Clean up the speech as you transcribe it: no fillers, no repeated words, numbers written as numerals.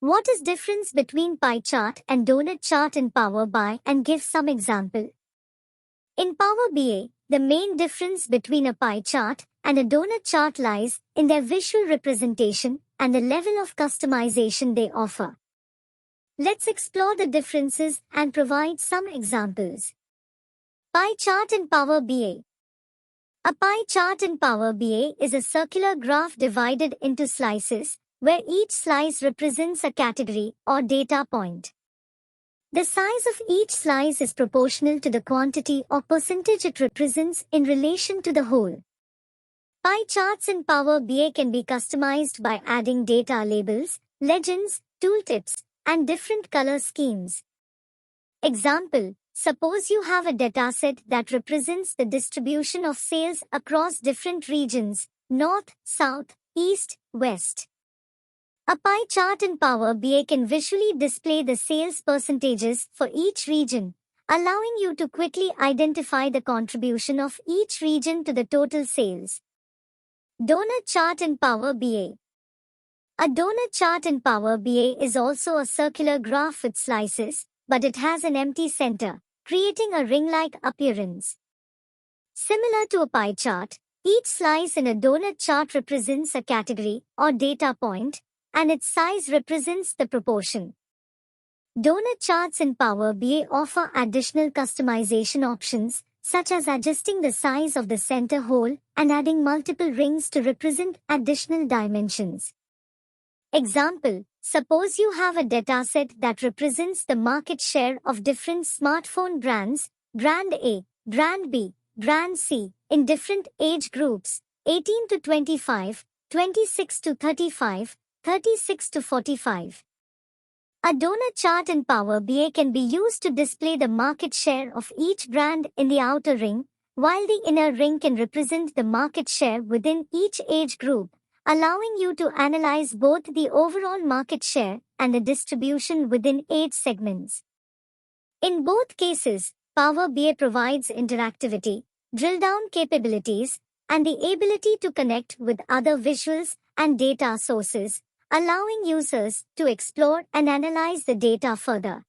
What is difference between pie chart and donut chart in Power BI, and give some example? In Power BI, the main difference between a pie chart and a donut chart lies in their visual representation and the level of customization they offer. Let's explore the differences and provide some examples. Pie chart in Power BI. A pie chart in Power BI is a circular graph divided into slices, where each slice represents a category or data point. The size of each slice is proportional to the quantity or percentage it represents in relation to the whole. Pie charts in Power BI can be customized by adding data labels, legends, tooltips, and different color schemes. Example: suppose you have a dataset that represents the distribution of sales across different regions: north, south, east, west. A pie chart in Power BI can visually display the sales percentages for each region, allowing you to quickly identify the contribution of each region to the total sales. Donut chart in Power BI. A donut chart in Power BI is also a circular graph with slices, but it has an empty center, creating a ring-like appearance. Similar to a pie chart, each slice in a donut chart represents a category or data point, and its size represents the proportion. Donut charts in Power BI offer additional customization options, such as adjusting the size of the center hole and adding multiple rings to represent additional dimensions. Example: suppose you have a dataset that represents the market share of different smartphone brands, brand A, brand B, brand C, in different age groups: 18 to 25, 26 to 35, 36 to 45. A donut chart in Power BI can be used to display the market share of each brand in the outer ring, while the inner ring can represent the market share within each age group, allowing you to analyze both the overall market share and the distribution within age segments. In both cases, Power BI provides interactivity, drill-down capabilities, and the ability to connect with other visuals and data sources, allowing users to explore and analyze the data further.